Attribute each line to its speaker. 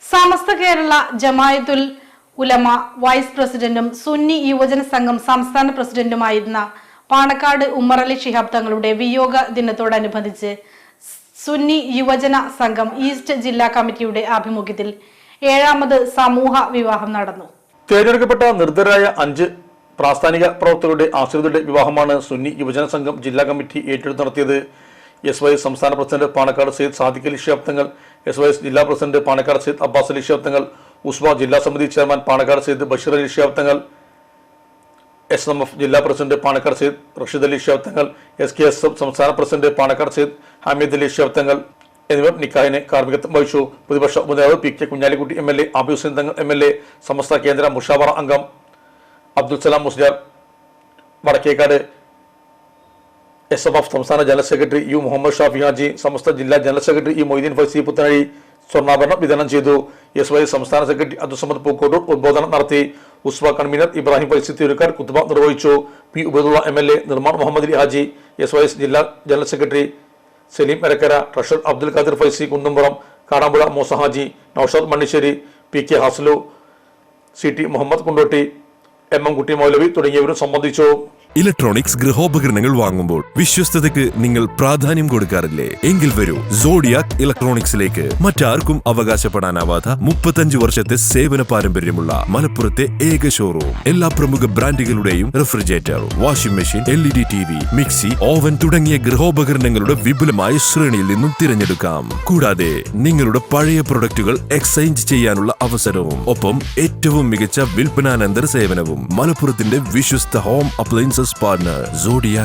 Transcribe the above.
Speaker 1: സമസ്ത കേരള ജമാഅത്തുൽ ഉലമ vice പ്രസിഡന്റും സുന്നി യുവജന സംഘം സംസ്ഥാന പ്രസിഡന്റുമായിരുന്ന പാണക്കാട് ഉമ്മർ അലി ശിഹാബ് തങ്ങളുടെ വിയോഗ ദിനത്തോടനുബന്ധിച്ച് സുന്നി യുവജന സംഘം ഈസ്റ്റ് ജില്ലാ കമ്മിറ്റിയുടെ ആഭിമുഖ്യത്തിൽ 7ാമത് സമൂഹ വിവാഹം നടന്നു.
Speaker 2: തിരഞ്ഞെടുക്കപ്പെട്ട നിർദ്ധരായ 5 പ്രാസ്ഥാനിക പ്രവർത്തകരുടെ ആശ്രിതരുടെ വിവാഹമാണ് സുന്നി യുവജന സംഘം ജില്ലാ കമ്മിറ്റി ഏറ്റെടുത്ത് നടത്തിയത്. SY സംസ്ഥാന പ്രസിഡന്റ് പാണക്കാട് സയ്യിദ് സാദിഖ് അലി ശിഹാബ് തങ്ങൾ, SY ജില്ലാ പ്രസിഡന്റ് പാണക്കാട് സയ്യിദ് അബ്ബാസ് അലി ശിഹാബ് തങ്ങൾ, ഉസ്ബ ജില്ലാ സമിതി ചെയർമാൻ പാണക്കാട് സയ്യിദ് ബഷീർ അലി ശിഹാബ് തങ്ങൾ, SMF ജില്ലാ പ്രസിഡന്റ് പാണക്കാട് സയ്യിദ് റഷീദ് അലി ശിഹാബ് തങ്ങൾ, SKSF സംസ്ഥാന പ്രസിഡന്റ് പാണക്കാട് സയ്യിദ് ഹമീദ് അലി ശിഹാബ് തങ്ങൾ എന്നിവർ നിക്കാഹിന് കാർമ്മികത്വം വഹിച്ചു. പ്രതിപക്ഷ ഉപനേതാവ് PK കുഞ്ഞാലിക്കുട്ടി MLA, ആബി ഹുസൈൻ തങ്ങൾ MLA, സമസ്ത കേന്ദ്ര മുഷാവറ അംഗം അബ്ദുൽ സലാം മുസ്ലിയാർ വടക്കേക്കാട്, SMF സംസ്ഥാന general secretary U Muhammad Shafi Haji, Samastha ജില്ലാ general secretary E Moideen Faizy Puthanazhi സ്വർണ്ണാഭരണം വിതരണം ചെയ്തു. SY സംസ്ഥാന സെക്രട്ടറി അബ്ദുസമദ് പൂക്കോട്ടൂർ ഉദ്ബോധനം നടത്തി. ഉസ്വ കൺവീനർ ഇബ്രാഹിം ഫൈസി തിരുക്കാർ കുത്തുബ നിർവഹിച്ചു. P Ubaidulla MLA, Nirman Muhammad Ali Haji, SY ജില്ലാ general secretary Saleem Erakkara, treasurer Abdul Khadir Faizy Kunnumpuram, Kadampuzha Moosa Haji, Naushad Mannisseri, PK Haslu, CT Muhammad Kondotty, MM കുട്ടി മൗലവി തുടങ്ങിയവരും സംബന്ധിച്ചു.
Speaker 3: ഇലക്ട്രോണിക്സ് ഗൃഹോപകരണങ്ങൾ വാങ്ങുമ്പോൾ വിശ്വസ്തതയ്ക്ക് നിങ്ങൾ പ്രാധാന്യം കൊടുക്കാറില്ലേ? എങ്കിൽ വരൂ സോഡിയാക് ഇലക്ട്രോണിക്സിലേക്ക്. മറ്റാർക്കും അവകാശപ്പെടാനാവാത്ത 35 വർഷത്തെ സേവന പാരമ്പര്യമുള്ള മലപ്പുറത്തെ ഏക ഷോറൂം. എല്ലാ പ്രമുഖ ബ്രാൻഡുകളുടെയും refrigerator, washing machine, LED TV, mixie, oven തുടങ്ങിയ ഗൃഹോപകരണങ്ങളുടെ വിപുലമായ ശ്രേണിയിൽ നിന്നും തിരഞ്ഞെടുക്കാം. കൂടാതെ നിങ്ങളുടെ പഴയ പ്രൊഡക്റ്റുകൾ എക്സ്ചേഞ്ച് ചെയ്യാനുള്ള അവസരവും, ഒപ്പം ഏറ്റവും മികച്ച വിൽപ്പനാനന്തര സേവനവും. മലപ്പുറത്തിന്റെ വിശ്വസ്ത ഹോം അപ്ലയൻസസ് പാർട്ണർ സോഡിയാക്